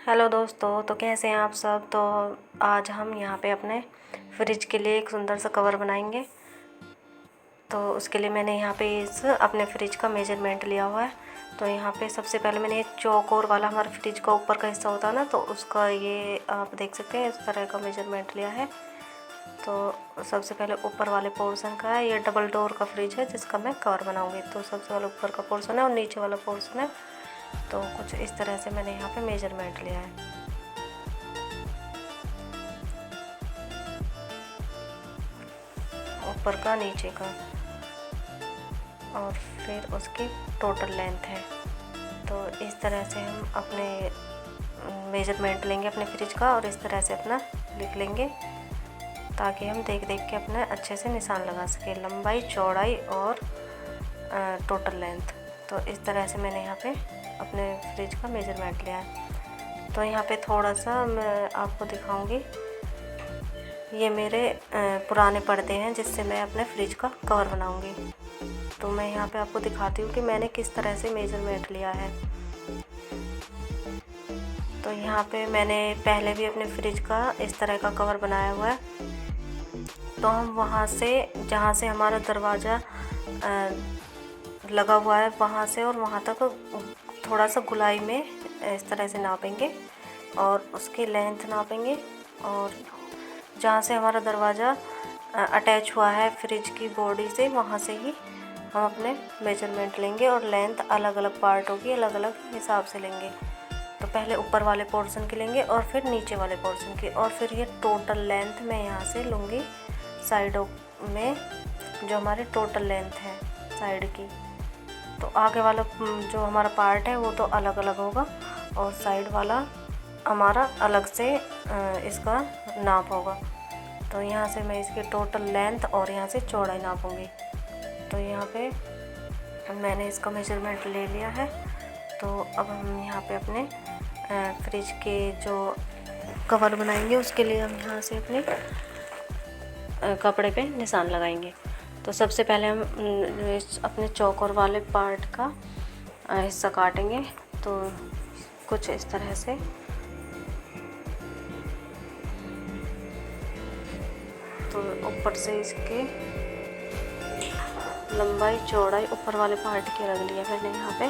Hello दोस्तों, तो कैसे हैं आप सब। तो आज हम यहाँ पे अपने फ्रिज के लिए एक सुंदर सा कवर बनाएंगे। तो उसके लिए मैंने यहाँ पे इस अपने फ्रिज का मेजरमेंट लिया हुआ है। तो यहाँ पे सबसे पहले मैंने एक चौकोर वाला, हमारे फ्रिज का ऊपर का हिस्सा होता है ना, तो उसका ये आप देख सकते हैं इस तरह का मेजरमेंट लिया है। तो सबसे पहले ऊपर वाले पोर्शन का है, ये डबल डोर का फ्रिज है जिसका मैं कवर बनाऊँगी। तो सबसे पहले ऊपर का पोर्शन है और नीचे वाला पोर्शन है। तो कुछ इस तरह से मैंने यहाँ पे मेजरमेंट लिया है। ऊपर का, नीचे का, और फिर उसकी टोटल लेंथ है। तो इस तरह से हम अपने मेजरमेंट लेंगे अपने फ्रिज का और इस तरह से अपना लिख लेंगे ताकि हम देख देख के अपने अच्छे से निशान लगा सकें, लंबाई, चौड़ाई और टोटल लेंथ। तो इस तरह से मैंने यहाँ पे अपने फ्रिज का मेजरमेंट लिया है। तो यहाँ पे थोड़ा सा मैं आपको दिखाऊंगी, ये मेरे पुराने पर्दे हैं जिससे मैं अपने फ्रिज का कवर बनाऊंगी। तो मैं यहाँ पे आपको दिखाती हूँ कि मैंने किस तरह से मेजरमेंट लिया है। तो यहाँ पे मैंने पहले भी अपने फ्रिज का इस तरह का कवर बनाया हुआ है। तो हम वहाँ से, जहाँ से हमारा दरवाज़ा लगा हुआ है, वहाँ से और वहाँ तक थोड़ा सा गुलाई में इस तरह से नापेंगे और उसकी लेंथ नापेंगे। और जहाँ से हमारा दरवाज़ा अटैच हुआ है फ्रिज की बॉडी से, वहाँ से ही हम अपने मेजरमेंट लेंगे और लेंथ अलग अलग पार्टों की अलग अलग हिसाब से लेंगे। तो पहले ऊपर वाले पोर्शन की लेंगे और फिर नीचे वाले पोर्शन की, और फिर ये टोटल लेंथ मैं यहाँ से लूँगी साइडों में, जो हमारी टोटल लेंथ है साइड की। तो आगे वाला जो हमारा पार्ट है वो तो अलग अलग होगा और साइड वाला हमारा अलग से इसका नाप होगा। तो यहाँ से मैं इसकी टोटल लेंथ और यहाँ से चौड़ाई नापूंगी। तो यहाँ पे मैंने इसका मेजरमेंट ले लिया है। तो अब हम यहाँ पे अपने फ्रिज के जो कवर बनाएंगे उसके लिए हम यहाँ से अपने कपड़े पे निशान लगाएंगे। तो सबसे पहले हम अपने चौकोर वाले पार्ट का हिस्सा काटेंगे। तो कुछ इस तरह से तो ऊपर से इसके लंबाई, चौड़ाई ऊपर वाले पार्ट की रख लिया मैंने यहाँ पे,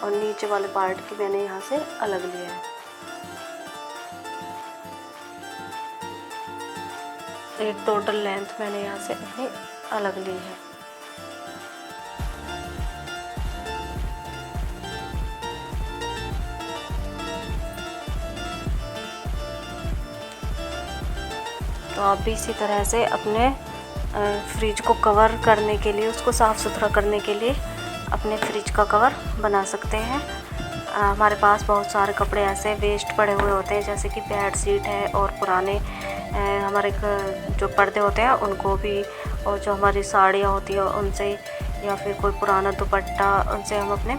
और नीचे वाले पार्ट की मैंने यहाँ से अलग लिया है। एक टोटल लेंथ मैंने यहाँ से अपनी अलग ली है। तो आप भी इसी तरह से अपने फ्रिज को कवर करने के लिए, उसको साफ़ सुथरा करने के लिए अपने फ्रिज का कवर बना सकते हैं। हमारे पास बहुत सारे कपड़े ऐसे वेस्ट पड़े हुए होते हैं, जैसे कि बेड शीट है और पुराने हमारे जो पर्दे होते हैं उनको भी, और जो हमारी साड़ियाँ होती है उनसे, या फिर कोई पुराना दुपट्टा, उनसे हम अपने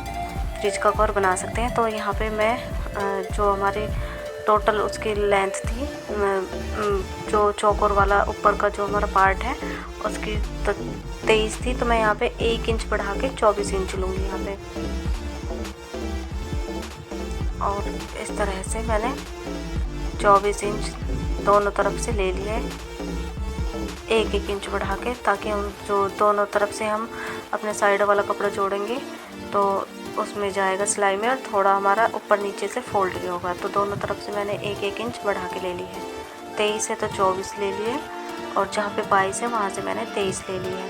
फ्रिज का कवर बना सकते हैं। तो यहाँ पे मैं जो हमारी टोटल उसकी लेंथ थी, जो चौकोर वाला ऊपर का जो हमारा पार्ट है उसकी 23 थी, तो मैं यहाँ पे 1 इंच बढ़ा के 24 इंच लूँगी यहाँ पे। और इस तरह से मैंने 24 इंच दोनों तरफ से ले लिया है, 1-1 इंच बढ़ा के, ताकि हम जो दोनों तरफ से हम अपने साइड वाला कपड़ा जोड़ेंगे तो उसमें जाएगा सिलाई में और थोड़ा हमारा ऊपर नीचे से फोल्ड भी होगा। तो दोनों तरफ से मैंने 1-1 इंच बढ़ा के ले ली है। 23 है तो 24 ले लिए, और जहाँ पे 22 है वहाँ से मैंने 23 ले ली है।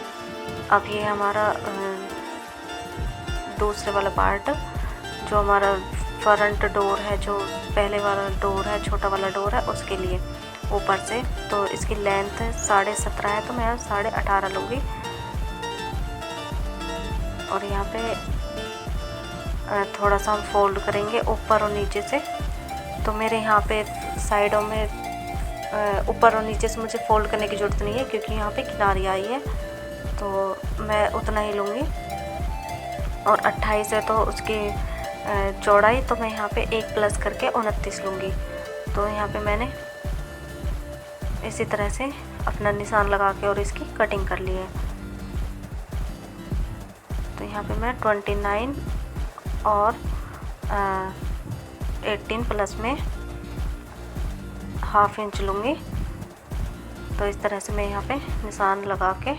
अब ये हमारा दूसरे वाला पार्ट, जो हमारा फ्रंट डोर है, जो पहले वाला डोर है, छोटा वाला डोर है, उसके लिए ऊपर से, तो इसकी लेंथ 17.5 है, तो मैं 18.5 लूँगी। और यहाँ पे थोड़ा सा हम फोल्ड करेंगे ऊपर और नीचे से। तो मेरे यहाँ पे साइडों में ऊपर और नीचे से मुझे फोल्ड करने की ज़रूरत नहीं है, क्योंकि यहाँ पे किनारी आई है, तो मैं उतना ही लूँगी। और 28 है तो उसकी चौड़ाई, तो मैं यहाँ पे 1 प्लस करके 29 लूँगी। तो यहाँ पे मैंने इसी तरह से अपना निशान लगा के और इसकी कटिंग कर ली है। तो यहाँ पे मैं 29 और 18 प्लस में 1/2 इंच लूँगी। तो इस तरह से मैं यहाँ पे निशान लगा के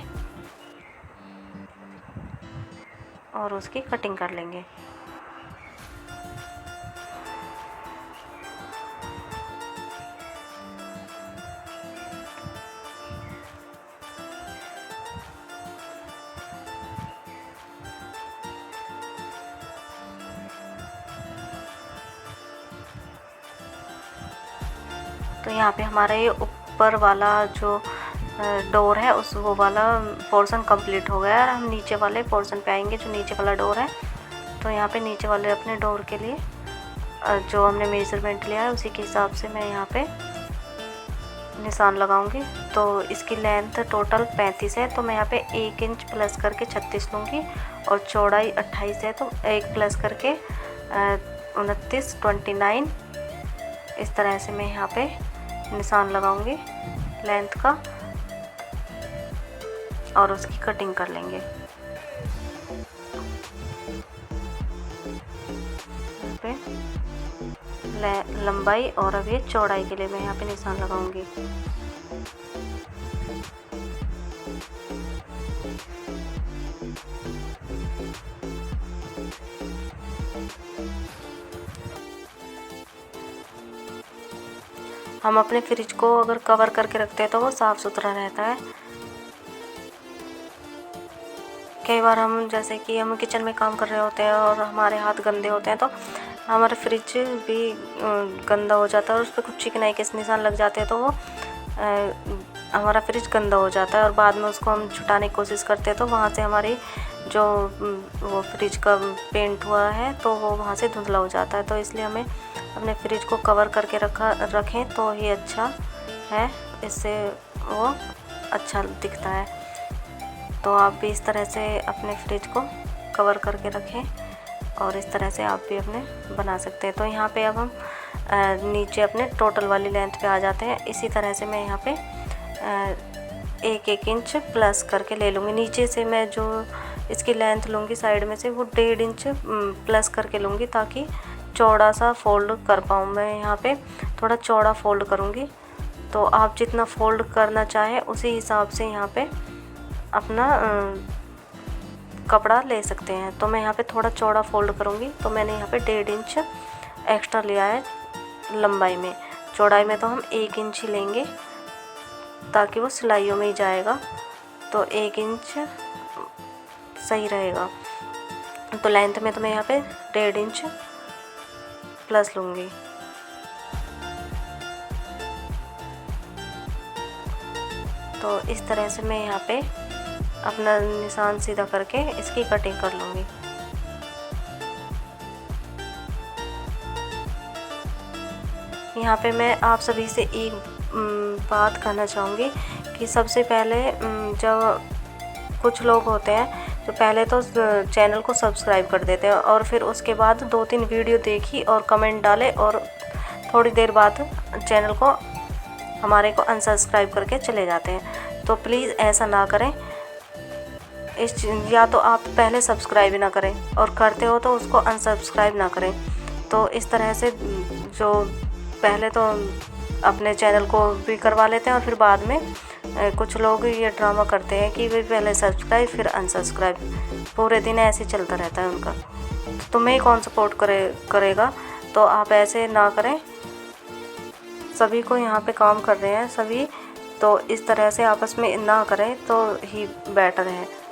और उसकी कटिंग कर लेंगे। तो यहाँ पे हमारा ये ऊपर वाला जो डोर है उस वो वाला पोर्शन कंप्लीट हो गया है। हम नीचे वाले पोर्शन पे आएंगे, जो नीचे वाला डोर है। तो यहाँ पे नीचे वाले अपने डोर के लिए जो हमने मेजरमेंट लिया है उसी के हिसाब से मैं यहाँ पे निशान लगाऊंगी। तो इसकी लेंथ टोटल 35 है, तो मैं यहाँ पे 1 इंच प्लस करके 36 लूँगी और चौड़ाई 28 है, तो 1 प्लस करके 29 29 इस तरह से मैं यहाँ पे निशान लगाऊंगी लेंथ का और उसकी कटिंग कर लेंगे। यहाँ पे लंबाई और अब ये चौड़ाई के लिए मैं यहाँ पे निशान लगाऊंगी। हम अपने फ्रिज को अगर कवर करके रखते हैं तो वो साफ़ सुथरा रहता है। कई बार हम जैसे कि हम किचन में काम कर रहे होते हैं और हमारे हाथ गंदे होते हैं तो हमारा फ्रिज भी गंदा हो जाता है और उस पर कुछ चिकनाई के निशान लग जाते हैं, तो वो हमारा फ्रिज गंदा हो जाता है और बाद में उसको हम छुटाने की कोशिश करते हैं तो वहाँ से हमारी जो वो फ्रिज का पेंट हुआ है तो वो वहाँ से धुंधला हो जाता है। तो इसलिए हमें अपने फ्रिज को कवर करके रखें तो ही अच्छा है, इससे वो अच्छा दिखता है। तो आप भी इस तरह से अपने फ्रिज को कवर करके रखें और इस तरह से आप भी अपने बना सकते हैं। तो यहाँ पे अब हम नीचे अपने टोटल वाली लेंथ पे आ जाते हैं। इसी तरह से मैं यहाँ पे 1 इंच प्लस करके ले लूँगी। नीचे से मैं जो इसकी लेंथ लूँगी साइड में से वो 1.5 इंच प्लस करके लूँगी ताकि चौड़ा सा फोल्ड कर पाऊँ। मैं यहाँ पे थोड़ा चौड़ा फोल्ड करूँगी, तो आप जितना फोल्ड करना चाहें उसी हिसाब से यहाँ पे अपना कपड़ा ले सकते हैं। तो मैं यहाँ पे थोड़ा चौड़ा फोल्ड करूँगी, तो मैंने यहाँ पे 1.5 इंच एक्स्ट्रा लिया है लंबाई में। चौड़ाई में तो हम 1 इंच ही लेंगे ताकि वो सिलाइयों में ही जाएगा, तो 1 इंच सही रहेगा। तो लेंथ में तो मैं यहाँ पे 1.5 इंच प्लस लूँगी। तो इस तरह से मैं यहाँ पे अपना निशान सीधा करके इसकी कटिंग कर लूँगी। यहाँ पे मैं आप सभी से एक बात कहना चाहूँगी कि सबसे पहले जब कुछ लोग होते हैं तो पहले तो चैनल को सब्सक्राइब कर देते हैं और फिर उसके बाद 2-3 वीडियो देखी और कमेंट डाले और थोड़ी देर बाद चैनल को हमारे को अनसब्सक्राइब करके चले जाते हैं। तो प्लीज़ ऐसा ना करें। या तो आप पहले सब्सक्राइब ही ना करें और करते हो तो उसको अनसब्सक्राइब ना करें। तो इस तरह से जो पहले तो अपने चैनल को भी करवा लेते हैं और फिर बाद में कुछ लोग ये ड्रामा करते हैं कि वे पहले सब्सक्राइब फिर अनसब्सक्राइब, पूरे दिन ऐसे चलता रहता है उनका। तो तुम्हें कौन सपोर्ट करेगा। तो आप ऐसे ना करें। सभी को यहाँ पे काम कर रहे हैं सभी, तो इस तरह से आपस में ना करें तो ही बेटर है।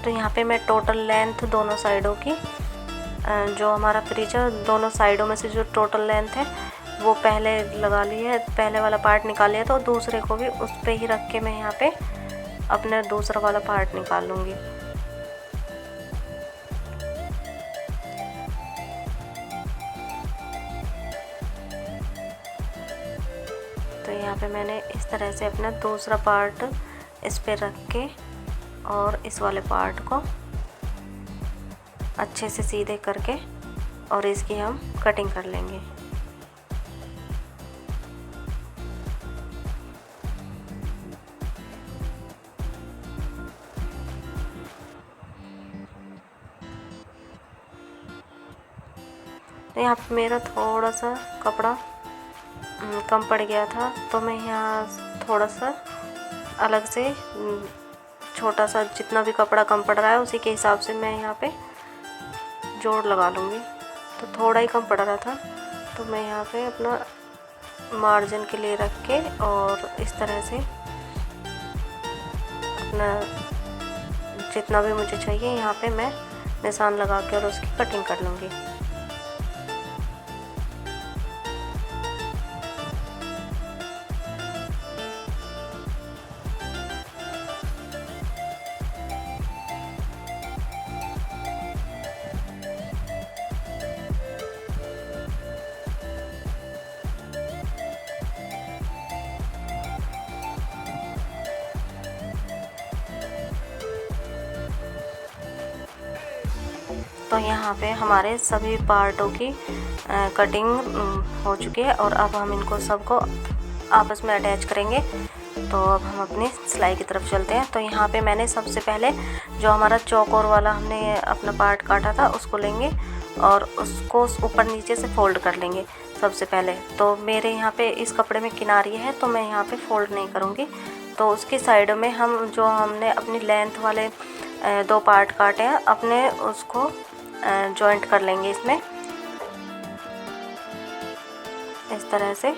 तो यहाँ पे मैं टोटल लेंथ दोनों साइडों की जो हमारा फ्रिज है दोनों साइडों में से जो टोटल लेंथ है वो पहले लगा ली है, पहले वाला पार्ट निकाल लिया। तो दूसरे को भी उस पे ही रख के मैं यहाँ पे अपना दूसरा वाला पार्ट निकाल लूँगी। तो यहाँ पे मैंने इस तरह से अपना दूसरा पार्ट इस पे रख के और इस वाले पार्ट को अच्छे से सीधे करके और इसकी हम कटिंग कर लेंगे। तो यहाँ पे मेरा थोड़ा सा कपड़ा कम पड़ गया था, तो मैं यहाँ थोड़ा सा अलग से छोटा सा जितना भी कपड़ा कम पड़ रहा है उसी के हिसाब से मैं यहाँ पे जोड़ लगा लूँगी। तो थोड़ा ही कम पड़ रहा था, तो मैं यहाँ पे अपना मार्जिन के लिए रख के और इस तरह से अपना जितना भी मुझे चाहिए यहाँ पे मैं निशान लगा के और उसकी कटिंग कर लूँगी। तो यहाँ पे हमारे सभी पार्टों की कटिंग हो चुकी है और अब हम इनको सबको आपस में अटैच करेंगे। तो अब हम अपनी सिलाई की तरफ चलते हैं। तो यहाँ पे मैंने सबसे पहले जो हमारा चौकोर वाला हमने अपना पार्ट काटा था उसको लेंगे और उसको ऊपर नीचे से फोल्ड कर लेंगे सबसे पहले। तो मेरे यहाँ पे इस कपड़े में किनारी है तो मैं यहाँ पे फोल्ड नहीं करूँगी। तो उसकी साइड में हम जो हमने अपनी लेंथ वाले 2 पार्ट काटे हैं अपने उसको जॉइंट कर लेंगे इसमें इस तरह से।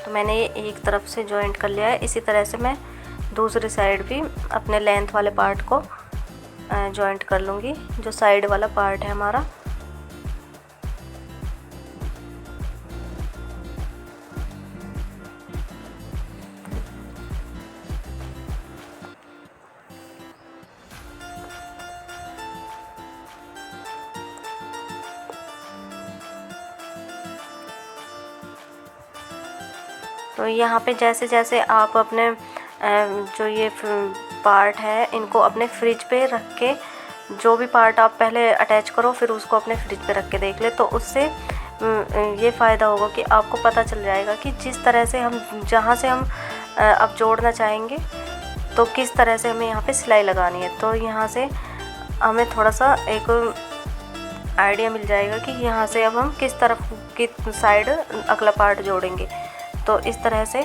तो मैंने ये एक तरफ से जॉइंट कर लिया है। इसी तरह से मैं दूसरी साइड भी अपने लेंथ वाले पार्ट को जॉइंट कर लूँगी, जो साइड वाला पार्ट है हमारा। तो यहाँ पे जैसे जैसे आप अपने जो ये पार्ट है इनको अपने फ्रिज पे रख के, जो भी पार्ट आप पहले अटैच करो फिर उसको अपने फ्रिज पे रख के देख ले, तो उससे ये फ़ायदा होगा कि आपको पता चल जाएगा कि जिस तरह से हम जहाँ से हम अब जोड़ना चाहेंगे तो किस तरह से हमें यहाँ पे सिलाई लगानी है। तो यहाँ से हमें थोड़ा सा एक आइडिया मिल जाएगा कि यहाँ से अब हम किस तरफ की साइड अगला पार्ट जोड़ेंगे। तो इस तरह से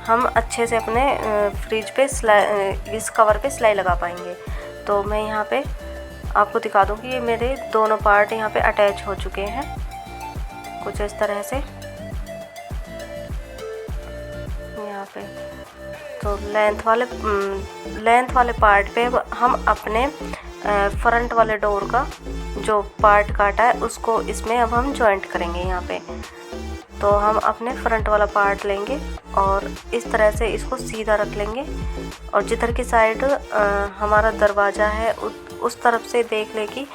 हम अच्छे से अपने फ्रिज पे इस कवर पे सिलाई लगा पाएंगे। तो मैं यहाँ पे आपको दिखा दूँ कि ये मेरे दोनों पार्ट यहाँ पे अटैच हो चुके हैं कुछ इस तरह से यहाँ पे। तो लेंथ वाले पार्ट पे हम अपने फ्रंट वाले डोर का जो पार्ट काटा है उसको इसमें अब हम जॉइंट करेंगे यहाँ पे। तो हम अपने फ्रंट वाला पार्ट लेंगे और इस तरह से इसको सीधा रख लेंगे और जिधर की साइड हमारा दरवाज़ा है उस तरफ से देख ले कि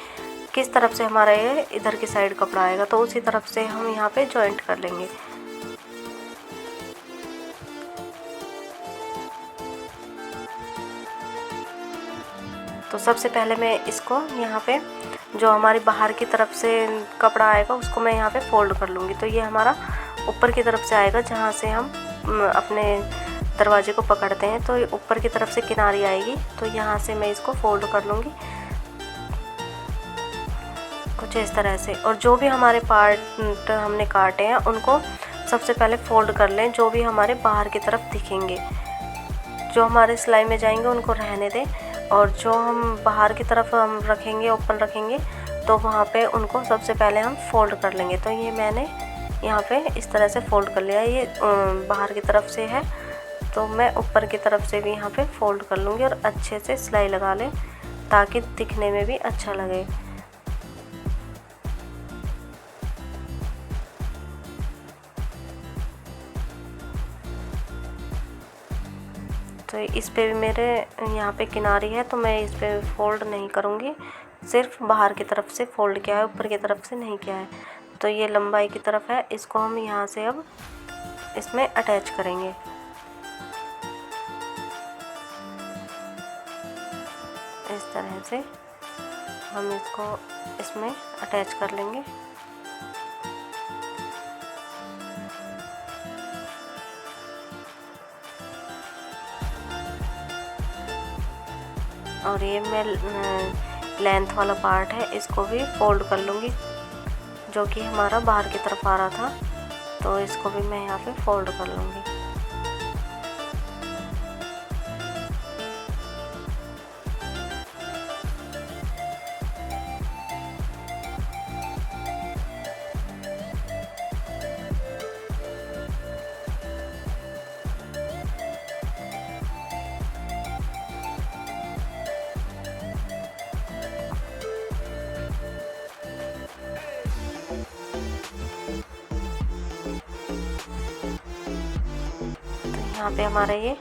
किस तरफ से हमारा ये इधर की साइड कपड़ा आएगा, तो उसी तरफ से हम यहाँ पे जॉइंट कर लेंगे। तो सबसे पहले मैं इसको यहाँ पे जो हमारी बाहर की तरफ से कपड़ा आएगा उसको मैं यहाँ पे फोल्ड कर लूँगी। तो ये हमारा ऊपर की तरफ से आएगा, जहाँ से हम अपने दरवाजे को पकड़ते हैं तो ये ऊपर की तरफ से किनारी आएगी। तो यहाँ से मैं इसको फोल्ड कर लूँगी कुछ इस तरह से। और जो भी हमारे पार्ट हमने काटे हैं उनको सबसे पहले फोल्ड कर लें, जो भी हमारे बाहर की तरफ दिखेंगे। जो हमारे सिलाई में जाएंगे उनको रहने दें और जो हम बाहर की तरफ हम रखेंगे, ओपन रखेंगे, तो वहाँ पे उनको सबसे पहले हम फोल्ड कर लेंगे। तो ये मैंने यहाँ पे इस तरह से फ़ोल्ड कर लिया। ये बाहर की तरफ से है तो मैं ऊपर की तरफ से भी यहाँ पे फ़ोल्ड कर लूँगी और अच्छे से सिलाई लगा लें ताकि दिखने में भी अच्छा लगे। तो इस पे भी मेरे यहाँ पे किनारी है तो मैं इस पे फ़ोल्ड नहीं करूँगी, सिर्फ बाहर की तरफ से फ़ोल्ड किया है, ऊपर की तरफ से नहीं किया है। तो ये लंबाई की तरफ है, इसको हम यहाँ से अब इसमें अटैच करेंगे। इस तरह से हम इसको इसमें अटैच कर लेंगे। और ये मैं लेंथ वाला पार्ट है इसको भी फ़ोल्ड कर लूँगी, जो कि हमारा बाहर की तरफ आ रहा था, तो इसको भी मैं यहाँ पे फ़ोल्ड कर लूँगी। यहाँ पे हमारा ये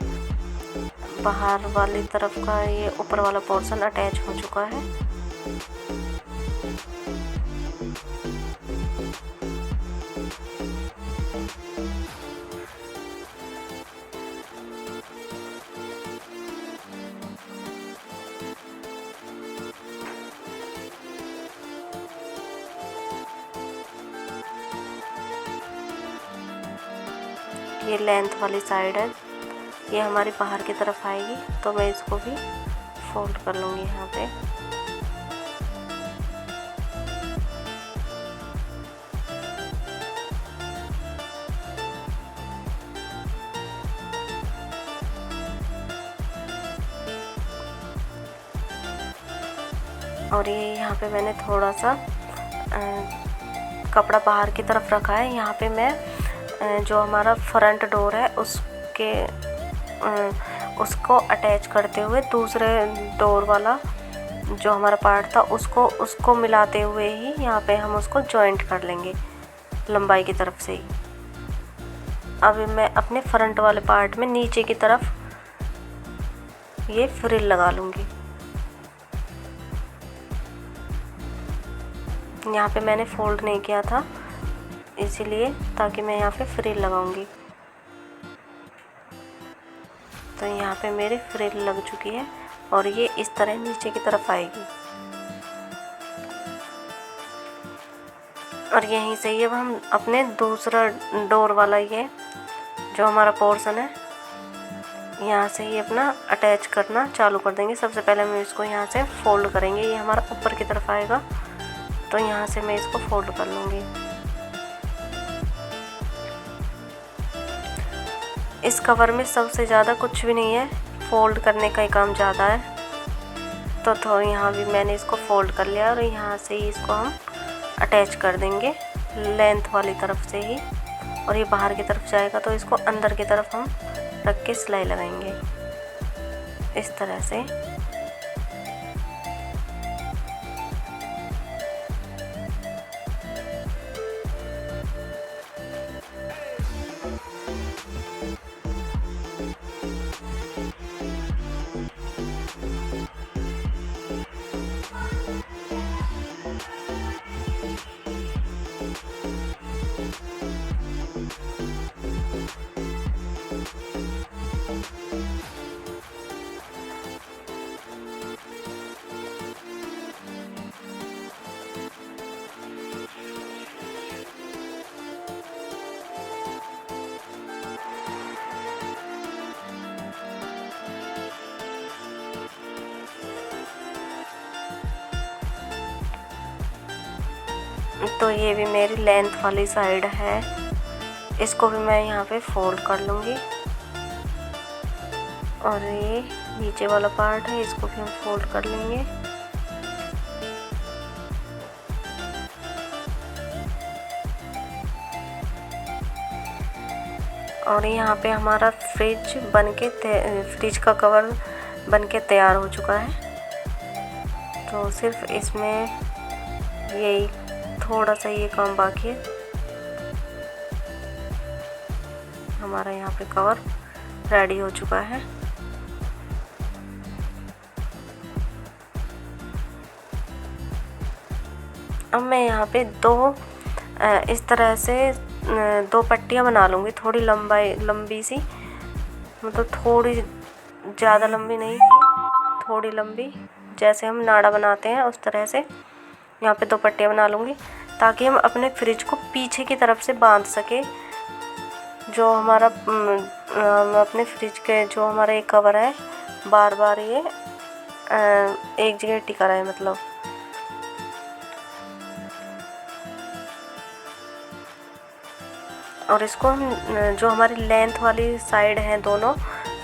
बाहर वाली तरफ का ये ऊपर वाला पोर्शन अटैच हो चुका है। ये लेंथ वाली साइड है, ये हमारी बाहर की तरफ आएगी, तो मैं इसको भी फोल्ड कर लूँगी यहाँ पे। और ये यहाँ पे मैंने थोड़ा सा कपड़ा बाहर की तरफ रखा है। यहाँ पे मैं जो हमारा फ्रंट डोर है उसको अटैच करते हुए दूसरे डोर वाला जो हमारा पार्ट था उसको मिलाते हुए ही यहाँ पे हम उसको जॉइंट कर लेंगे लंबाई की तरफ से ही। अब मैं अपने फ्रंट वाले पार्ट में नीचे की तरफ ये फ्रिल लगा लूँगी। यहाँ पे मैंने फोल्ड नहीं किया था इसीलिए, ताकि मैं यहाँ पे फ्रिल लगाऊंगी। तो यहाँ पे मेरी फ्रिल लग चुकी है और ये इस तरह नीचे की तरफ आएगी। और यहीं से ये अब हम अपने दूसरा डोर वाला ये जो हमारा पोर्शन है यहाँ से ये अपना अटैच करना चालू कर देंगे। सबसे पहले हम इसको यहाँ से फोल्ड करेंगे, ये हमारा ऊपर की तरफ आएगा, तो यहाँ से मैं इसको फोल्ड कर लूँगी। इस कवर में सबसे ज़्यादा कुछ भी नहीं है, फोल्ड करने का ही काम ज़्यादा है। तो यहाँ भी मैंने इसको फोल्ड कर लिया और यहाँ से ही इसको हम अटैच कर देंगे लेंथ वाली तरफ से ही। और ये बाहर की तरफ जाएगा तो इसको अंदर की तरफ हम रख के सिलाई लगाएंगे इस तरह से। तो ये भी मेरी लेंथ वाली साइड है, इसको भी मैं यहाँ पे फोल्ड कर लूँगी। और ये नीचे वाला पार्ट है, इसको भी हम फोल्ड कर लेंगे। और यहाँ पे हमारा फ्रिज का कवर बनके तैयार हो चुका है। तो सिर्फ इसमें यही थोड़ा सा ये काम बाकी है। हमारा यहाँ पे कवर रेडी हो चुका है। अब मैं यहाँ पे इस तरह से 2 पट्टियाँ बना लूँगी, थोड़ी लंबी सी, मतलब थोड़ी ज़्यादा लंबी नहीं, थोड़ी लंबी, जैसे हम नाड़ा बनाते हैं उस तरह से यहाँ पे 2 पट्टियाँ बना लूँगी, ताकि हम अपने फ्रिज को पीछे की तरफ से बांध सके। जो हमारा अपने फ्रिज के जो हमारा एक कवर है, बार बार ये एक जगह टिका रहे, मतलब और इसको हम जो हमारी लेंथ वाली साइड है दोनों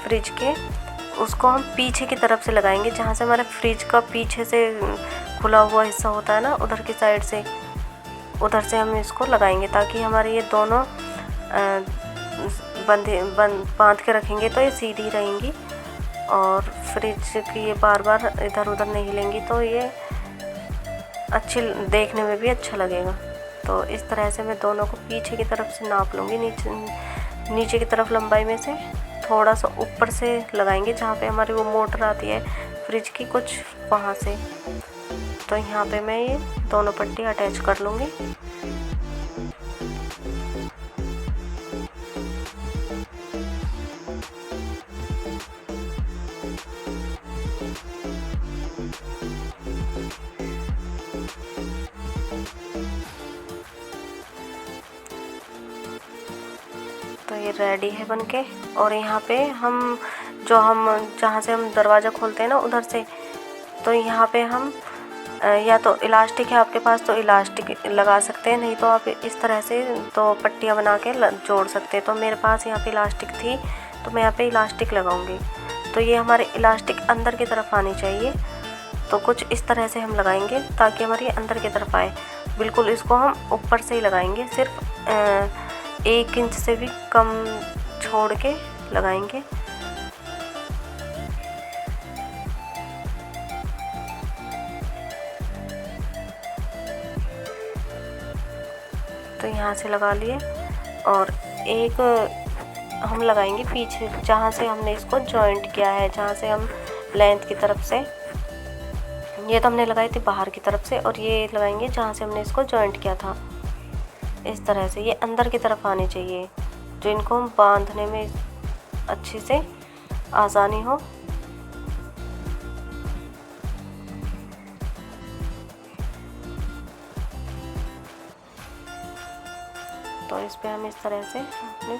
फ्रिज के, उसको हम पीछे की तरफ से लगाएंगे, जहाँ से हमारे फ्रिज का पीछे से खुला हुआ हिस्सा होता है ना, उधर की साइड से, उधर से हम इसको लगाएंगे, ताकि हमारे ये दोनों बांध के रखेंगे तो ये सीधी रहेंगी और फ्रिज की ये बार बार इधर उधर नहीं हिलेंगी, तो ये अच्छी देखने में भी अच्छा लगेगा। तो इस तरह से मैं दोनों को पीछे की तरफ से नाप लूँगी। नीचे की तरफ लंबाई में से थोड़ा सा ऊपर से लगाएंगे, जहाँ पे हमारी वो मोटर आती है फ्रिज की, कुछ वहाँ से। तो यहाँ पे मैं ये दोनों पट्टी अटैच कर लूँगी। तो ये रेडी है बनके। और यहाँ पे हम जहाँ से हम दरवाज़ा खोलते हैं ना उधर से, तो यहाँ पे हम या तो इलास्टिक है आपके पास तो इलास्टिक लगा सकते हैं, नहीं तो आप इस तरह से 2 पट्टियाँ बना के जोड़ सकते हैं। तो मेरे पास यहाँ पे इलास्टिक थी, तो मैं यहाँ पे इलास्टिक लगाऊंगी। तो ये हमारे इलास्टिक अंदर की तरफ आनी चाहिए, तो कुछ इस तरह से हम लगाएंगे ताकि हमारी अंदर की तरफ आए। बिल्कुल इसको हम ऊपर से ही लगाएंगे, सिर्फ 1 इंच से भी कम छोड़ के लगाएंगे। तो यहाँ से लगा लिए, और एक हम लगाएंगे पीछे, जहाँ से हमने इसको जॉइंट किया है, जहाँ से हम लेंथ की तरफ से, ये तो हमने लगाई थी बाहर की तरफ से, और ये लगाएंगे जहाँ से हमने इसको जॉइंट किया था। इस तरह से ये अंदर की तरफ आने चाहिए, जो इनको हम बांधने में अच्छे से आसानी हो। तो इस पे हम इस तरह से अपने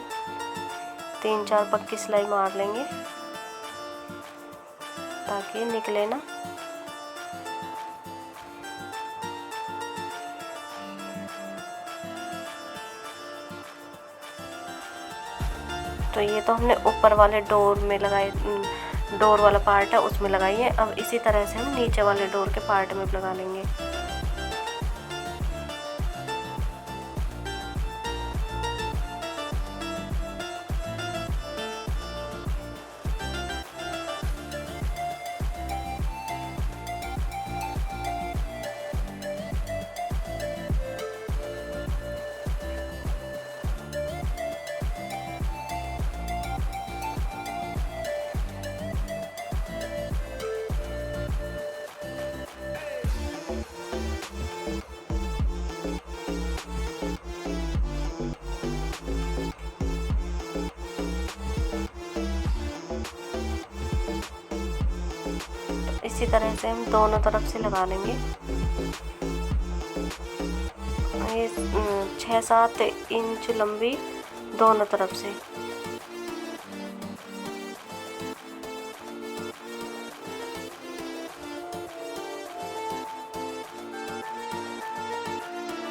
3-4 पक्की सिलाई मार लेंगे ताकि निकले ना। तो ये तो हमने ऊपर वाले डोर में लगाए, डोर वाला पार्ट है उसमें लगाई है। अब इसी तरह से हम नीचे वाले डोर के पार्ट में लगा लेंगे। इसी तरह से हम दोनों तरफ से लगा लेंगे। ये 6-7 इंच लंबी दोनों तरफ से।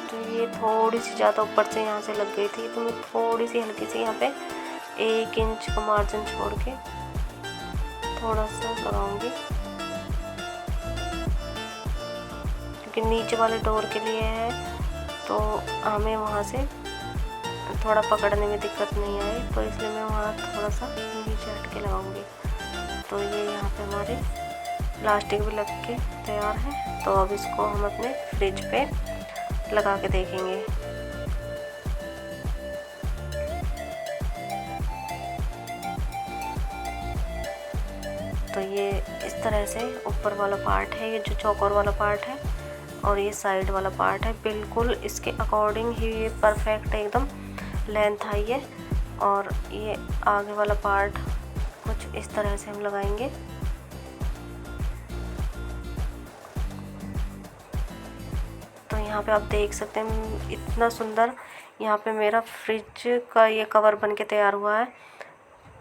तो ये थोड़ी सी ज़्यादा ऊपर से यहाँ से लग गई थी, तो मैं थोड़ी सी हल्की सी यहाँ पे 1 इंच का मार्जिन छोड़ के थोड़ा सा लगाऊंगी, क्योंकि नीचे वाले डोर के लिए है, तो हमें वहाँ से थोड़ा पकड़ने में दिक्कत नहीं आए, तो इसलिए मैं वहाँ थोड़ा सा नीचे हट के लगाऊंगी। तो ये यहाँ पे हमारे प्लास्टिक भी लग के तैयार है। तो अब इसको हम अपने फ्रिज पे लगा के देखेंगे। तो ये इस तरह से ऊपर वाला पार्ट है, ये जो चौकोर वाला पार्ट है, और ये साइड वाला पार्ट है। बिल्कुल इसके अकॉर्डिंग ही ये परफेक्ट एकदम लेंथ आई है। और ये आगे वाला पार्ट कुछ इस तरह से हम लगाएंगे। तो यहाँ पे आप देख सकते हैं इतना सुंदर यहाँ पे मेरा फ्रिज का ये कवर बन के तैयार हुआ है।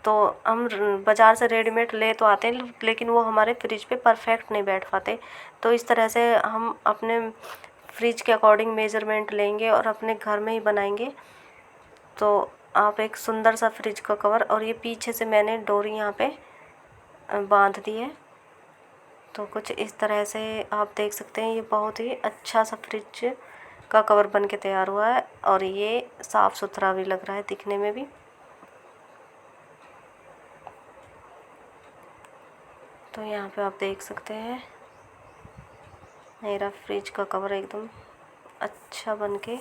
तो हम बाज़ार से रेडीमेड ले तो आते हैं, लेकिन वो हमारे फ्रिज पे परफेक्ट नहीं बैठ पाते। तो इस तरह से हम अपने फ्रिज के अकॉर्डिंग मेज़रमेंट लेंगे और अपने घर में ही बनाएंगे। तो आप एक सुंदर सा फ्रिज का कवर, और ये पीछे से मैंने डोरी यहाँ पे बांध दी है। तो कुछ इस तरह से आप देख सकते हैं, ये बहुत ही अच्छा सा फ्रिज का कवर बन के तैयार हुआ है, और ये साफ़ सुथरा भी लग रहा है दिखने में भी। तो यहाँ पे आप देख सकते हैं मेरा फ्रिज का कवर एकदम अच्छा बन के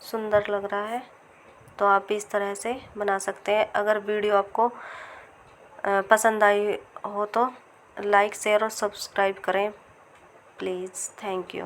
सुंदर लग रहा है। तो आप भी इस तरह से बना सकते हैं। अगर वीडियो आपको पसंद आई हो तो लाइक, शेयर और सब्सक्राइब करें प्लीज़। Thank you.